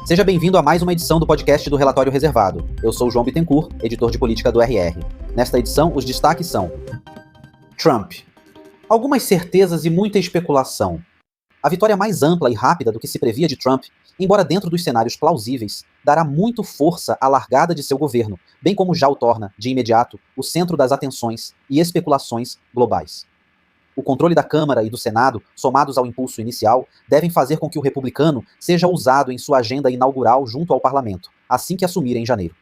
Seja bem-vindo a mais uma edição do podcast do Relatório Reservado. Eu sou o João Bittencourt, editor de política do RR. Nesta edição, os destaques são: Trump. Algumas certezas e muita especulação. A vitória mais ampla e rápida do que se previa de Trump, embora dentro dos cenários plausíveis, dará muito força à largada de seu governo, bem como já o torna, de imediato, o centro das atenções e especulações globais. O controle da Câmara e do Senado, somados ao impulso inicial, devem fazer com que o republicano seja usado em sua agenda inaugural junto ao parlamento, assim que assumir em janeiro.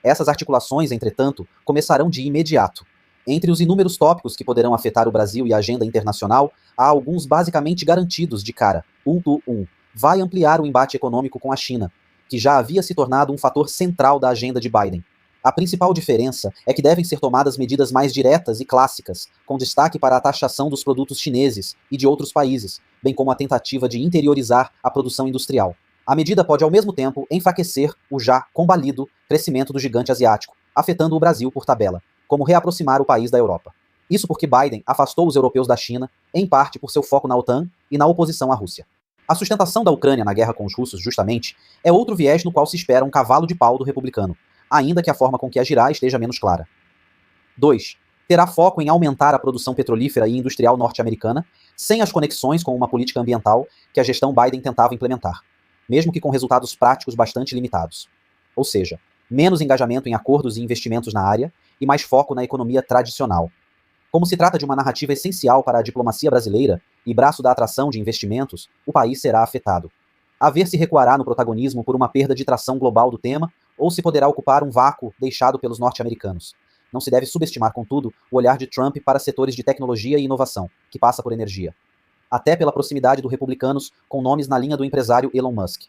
Essas articulações, entretanto, começarão de imediato. Entre os inúmeros tópicos que poderão afetar o Brasil e a agenda internacional, há alguns basicamente garantidos de cara. Vai ampliar o embate econômico com a China, que já havia se tornado um fator central da agenda de Biden. A principal diferença é que devem ser tomadas medidas mais diretas e clássicas, com destaque para a taxação dos produtos chineses e de outros países, bem como a tentativa de interiorizar a produção industrial. A medida pode, ao mesmo tempo, enfraquecer o já combalido crescimento do gigante asiático, afetando o Brasil por tabela, como reaproximar o país da Europa. Isso porque Biden afastou os europeus da China, em parte por seu foco na OTAN e na oposição à Rússia. A sustentação da Ucrânia na guerra com os russos, justamente, é outro viés no qual se espera um cavalo de pau do republicano, ainda que a forma com que agirá esteja menos clara. 2. Terá foco em aumentar a produção petrolífera e industrial norte-americana, sem as conexões com uma política ambiental que a gestão Biden tentava implementar, mesmo que com resultados práticos bastante limitados. Ou seja, menos engajamento em acordos e investimentos na área e mais foco na economia tradicional. Como se trata de uma narrativa essencial para a diplomacia brasileira e braço da atração de investimentos, o país será afetado. A ver se recuará no protagonismo por uma perda de tração global do tema ou se poderá ocupar um vácuo deixado pelos norte-americanos. Não se deve subestimar, contudo, o olhar de Trump para setores de tecnologia e inovação, que passa por energia. Até pela proximidade dos republicanos com nomes na linha do empresário Elon Musk.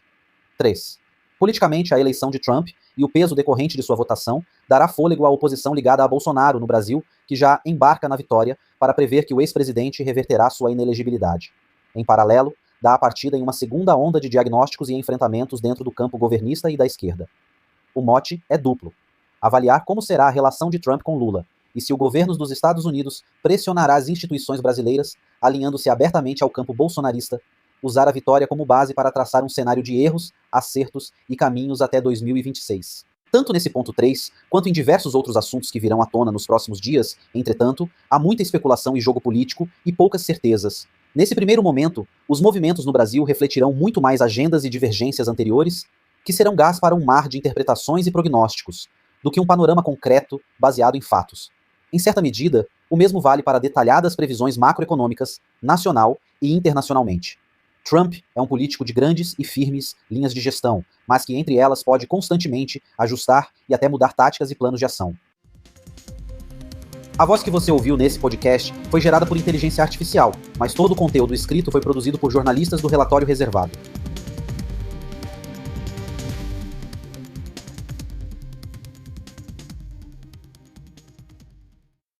3. Politicamente, a eleição de Trump e o peso decorrente de sua votação dará fôlego à oposição ligada a Bolsonaro no Brasil, que já embarca na vitória para prever que o ex-presidente reverterá sua inelegibilidade. Em paralelo, dá a partida em uma segunda onda de diagnósticos e enfrentamentos dentro do campo governista e da esquerda. O mote é duplo: avaliar como será a relação de Trump com Lula e se o governo dos Estados Unidos pressionará as instituições brasileiras, alinhando-se abertamente ao campo bolsonarista, usar a vitória como base para traçar um cenário de erros, acertos e caminhos até 2026. Tanto nesse ponto 3, quanto em diversos outros assuntos que virão à tona nos próximos dias, entretanto, há muita especulação e jogo político e poucas certezas. Nesse primeiro momento, os movimentos no Brasil refletirão muito mais agendas e divergências anteriores, que serão gás para um mar de interpretações e prognósticos, do que um panorama concreto baseado em fatos. Em certa medida, o mesmo vale para detalhadas previsões macroeconômicas, nacional e internacionalmente. Trump é um político de grandes e firmes linhas de gestão, mas que entre elas pode constantemente ajustar e até mudar táticas e planos de ação. A voz que você ouviu nesse podcast foi gerada por inteligência artificial, mas todo o conteúdo escrito foi produzido por jornalistas do Relatório Reservado.